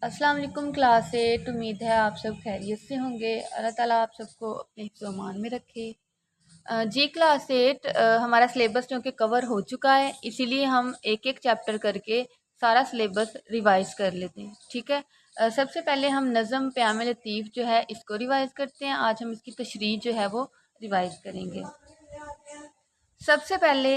अस्सलाम वालेकुम क्लास 8। उम्मीद है आप सब खैरियत से होंगे। अल्लाह ताला आप सबको अपने हिफ्ज़ व अमान में रखे। जी क्लास 8 हमारा सिलेबस जो कि कवर हो चुका है, इसीलिए हम एक एक चैप्टर करके सारा सिलेबस रिवाइज़ कर लेते हैं। ठीक है। सबसे पहले हम नज़म प्याम लतीफ़ जो है इसको रिवाइज़ करते हैं। आज हम इसकी तशरीह जो है वो रिवाइज़ करेंगे। सबसे पहले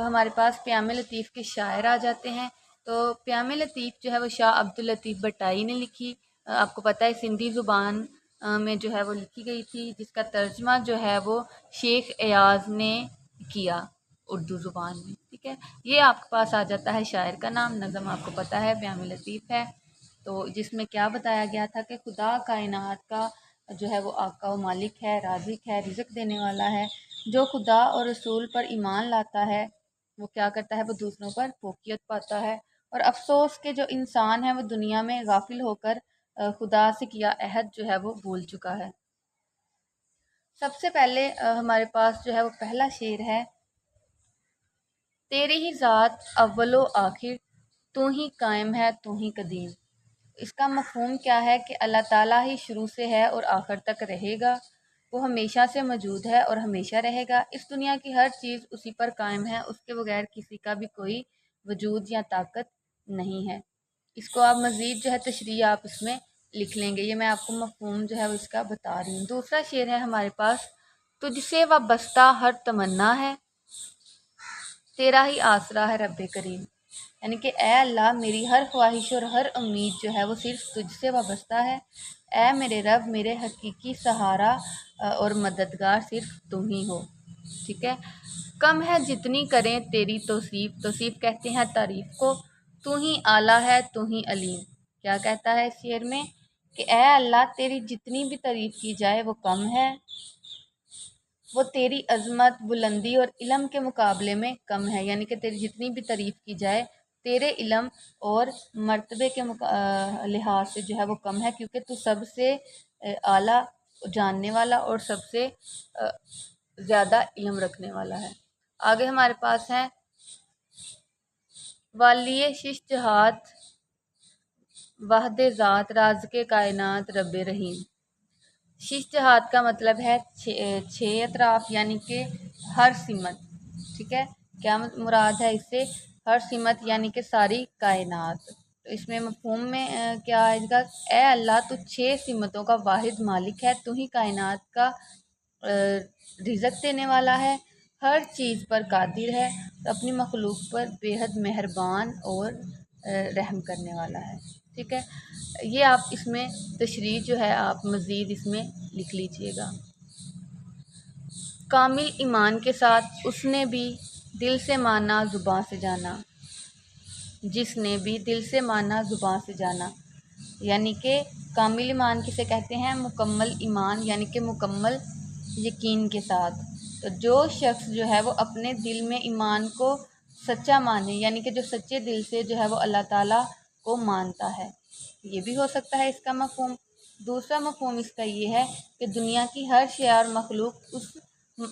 हमारे पास प्याम लतीफ़ के शायर आ जाते हैं। तो प्याम लतीफ़ जो है वो शाह अब्दुल लतीफ़ भट्टाई ने लिखी। आपको पता है सिंधी ज़ुबान में जो है वो लिखी गई थी, जिसका तर्जमा जो है वो शेख एयाज़ ने किया उर्दू ज़ुबान में। ठीक है, ये आपके पास आ जाता है शायर का नाम। नज़म आपको पता है प्याम लतीफ़ है। तो जिसमें क्या बताया गया था कि खुदा कायनात का जो है वो आका व मालिक है, राज़िक है, रिज़्क देने वाला है। जो खुदा और रसूल पर ईमान लाता है वो क्या करता है, वो दूसरों पर फोकियत पाता है। और अफसोस के जो इंसान है वो दुनिया में गाफिल होकर खुदा से किया अहद जो है वो भूल चुका है। सबसे पहले हमारे पास जो है वो पहला शेर है, तेरी ही ज़ात अव्वलो आखिर, तू ही कायम है तू ही कदीम। इसका मफ़हूम क्या है कि अल्लाह ताला ही शुरू से है और आखिर तक रहेगा। वो हमेशा से मौजूद है और हमेशा रहेगा। इस दुनिया की हर चीज़ उसी पर कायम है, उसके बगैर किसी का भी कोई वजूद या ताकत नहीं है। इसको आप मज़ीद जो है तशरीह आप इसमें लिख लेंगे। ये मैं आपको मफ़हूम जो है वो इसका बता रही हूँ। दूसरा शेर है हमारे पास, तुझसे वाबस्ता हर तमन्ना है, तेरा ही आसरा है रब्बे करीम। यानी कि ए अल्लाह, मेरी हर ख्वाहिश और हर उम्मीद जो है वो सिर्फ तुझसे वाबस्ता है। ए मेरे रब, मेरे हकीकी सहारा और मददगार सिर्फ तुम ही हो। ठीक है। कम है जितनी करें तेरी तौसीफ, तौसीफ कहते हैं तारीफ़ को। तू ही आला है तू ही अलीम। क्या कहता है इस शेर में कि ए अल्लाह, तेरी जितनी भी तारीफ़ की जाए वो कम है, वो तेरी अज़मत, बुलंदी और इल्म के मुकाबले में कम है। यानी कि तेरी जितनी भी तारीफ़ की जाए तेरे इल्म और मर्तबे के लिहाज से जो है वो कम है, क्योंकि तू सबसे आला जानने वाला और सबसे ज़्यादा इल्म रखने वाला है। आगे हमारे पास है, वालिय शिश जहात वाहदे ज़ात राज के कायनात रब रहीम। शीश जहात का मतलब है छः अतराफ, यानी कि हर सिमत। ठीक है, क्या मुराद है इससे, हर सिमत यानी कि सारी कायनात। तो इसमें मफहूम में क्या आएगा, ए अल्लाह तू छः सिमतों का वाहिद मालिक है, तू ही कायनात का रिज़्क देने वाला है, हर चीज़ पर कादिर है, तो अपनी मखलूक पर बेहद मेहरबान और रहम करने वाला है। ठीक है, ये आप इसमें तशरीह जो है आप मज़ीद इसमें लिख लीजिएगा। कामिल ईमान के साथ उसने भी दिल से माना ज़ुबां से जाना, जिसने भी दिल से माना ज़ुबां से जाना। यानी कि कामिल ईमान किसे कहते हैं, मुकम्मल ईमान यानी कि मुकम्मल यकीन के साथ। तो जो शख्स जो है वो अपने दिल में ईमान को सच्चा माने, यानी कि जो सच्चे दिल से जो है वो अल्लाह ताला को मानता है, ये भी हो सकता है इसका मफ़हूम। दूसरा मफ़हूम इसका ये है कि दुनिया की हर शय और मखलूक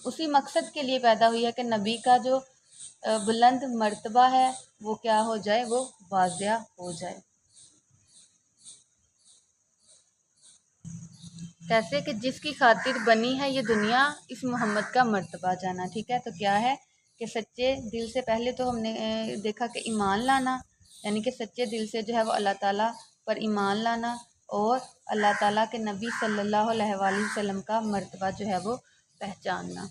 उसी मकसद के लिए पैदा हुई है कि नबी का जो बुलंद मर्तबा है वो क्या हो जाए, वो वाज़िया हो जाए। कैसे कि जिसकी खातिर बनी है ये दुनिया, इस मोहम्मद का मर्तबा जाना। ठीक है, तो क्या है कि सच्चे दिल से पहले तो हमने देखा कि ईमान लाना, यानी कि सच्चे दिल से जो है वो अल्लाह ताला पर ईमान लाना और अल्लाह ताला के नबी सल्लल्लाहु अलैहि वसल्लम का मर्तबा जो है वो पहचानना।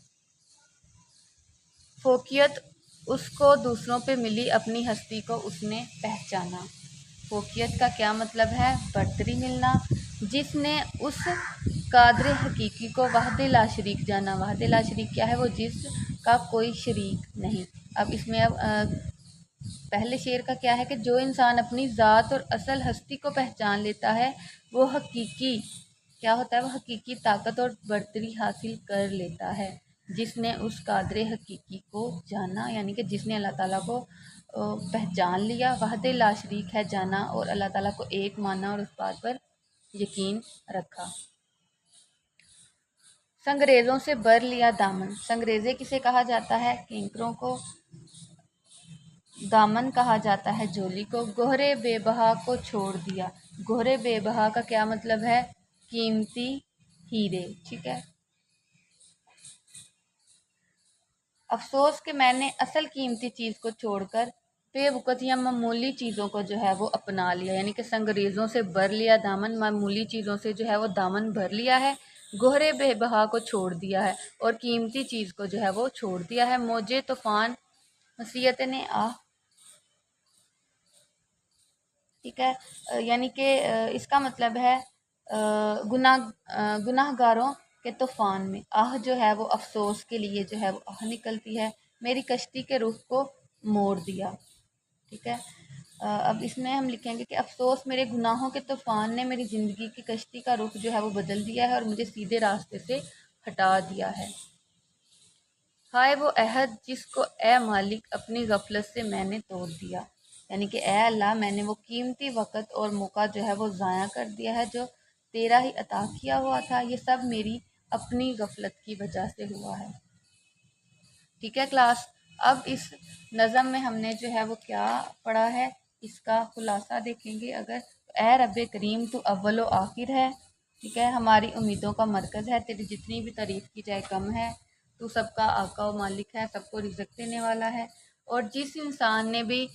फोकियत उसको दूसरों पे मिली, अपनी हस्ती को उसने पहचाना। फोकियत का क्या मतलब है, बरतरी मिलना। जिसने उस कादर हकीकी को वहदे ला शरीक जाना। वहदे ला शरीक क्या है, वो जिसका कोई शरीक नहीं। अब इसमें पहले शेर का क्या है कि जो इंसान अपनी ज़ात और असल हस्ती को पहचान लेता है वो हकीकी क्या होता है, वो हकीकी ताकत और बरतरी हासिल कर लेता है। जिसने उस कादर हकीकी को जाना, यानी कि जिसने अल्लाह ताला को पहचान लिया, वहदे ला शरीक है जाना और अल्लाह ताला को एक माना और उस बात पर यकीन रखा। संगरेज़ों से बर लिया दामन। संगरेज़े किसे कहा जाता है, किंकरों को। दामन कहा जाता है झोली को। गोहरे बेबहा को छोड़ दिया, گہرے بے بہا کا کیا مطلب ہے؟ قیمتی ہیرے، ٹھیک ہے۔ افسوس کہ میں نے اصل قیمتی چیز کو چھوڑ کر بے وقت یا معمولی چیزوں کو جو ہے وہ اپنا لیا، یعنی کہ سنگریزوں سے بھر لیا دامن، معمولی چیزوں سے جو ہے وہ دامن بھر لیا ہے، گہرے بے بہا کو چھوڑ دیا ہے اور قیمتی چیز کو جو ہے وہ چھوڑ دیا ہے۔ موجے طوفان نصیحت نے ٹھیک ہے، یعنی کہ اس کا مطلب ہے گناہ گاروں کے طوفان میں جو ہے وہ افسوس کے لیے جو ہے وہ نکلتی ہے، میری کشتی کے رخ کو موڑ دیا، ٹھیک ہے۔ اب اس میں ہم لکھیں گے کہ افسوس میرے گناہوں کے طوفان نے میری زندگی کی کشتی کا رخ جو ہے وہ بدل دیا ہے اور مجھے سیدھے راستے سے ہٹا دیا ہے۔ ہائے وہ عہد جس کو اے مالک اپنی غفلت سے میں نے توڑ دیا، یعنی کہ اے اللہ میں نے وہ قیمتی وقت اور موقع جو ہے وہ ضائع کر دیا ہے جو تیرا ہی عطا کیا ہوا تھا، یہ سب میری اپنی غفلت کی وجہ سے ہوا ہے، ٹھیک ہے کلاس۔ اب اس نظم میں ہم نے جو ہے وہ کیا پڑھا ہے، اس کا خلاصہ دیکھیں گے اگر۔ اے رب کریم تو اول و آخر ہے، ٹھیک ہے، ہماری امیدوں کا مرکز ہے، تیری جتنی بھی تعریف کی جائے کم ہے، تو سب کا آقا و مالک ہے، سب کو رزق دینے والا ہے، اور جس انسان نے بھی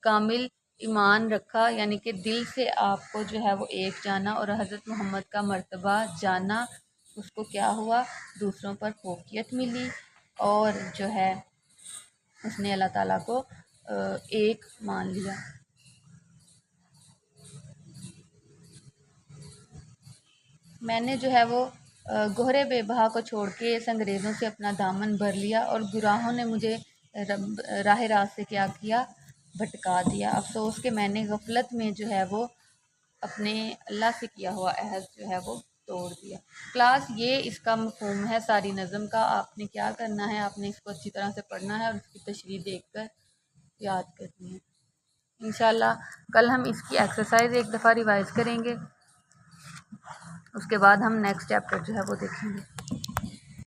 کامل ایمان رکھا، یعنی کہ دل سے آپ کو جو ہے وہ ایک جانا اور حضرت محمد کا مرتبہ جانا، اس کو کیا ہوا، دوسروں پر فوقیت ملی، اور جو ہے اس نے اللہ تعالیٰ کو ایک مان لیا۔ میں نے جو ہے وہ گہرے بے بہا کو چھوڑ کے انگریزوں سے اپنا دامن بھر لیا اور گناہوں نے مجھے راہ راست سے کیا کیا، بھٹکا دیا۔ افسوس کہ میں نے غفلت میں جو ہے وہ اپنے اللہ سے کیا ہوا عہد جو ہے وہ توڑ دیا۔ کلاس یہ اس کا مفہوم ہے ساری نظم کا، آپ نے کیا کرنا ہے، آپ نے اس کو اچھی طرح سے پڑھنا ہے اور اس کی تشریح دیکھ کر یاد کرنی ہے۔ انشاءاللہ کل ہم اس کی ایکسرسائز ایک دفعہ ریوائز کریں گے، اس کے بعد ہم نیکسٹ چیپٹر جو ہے وہ دیکھیں گے۔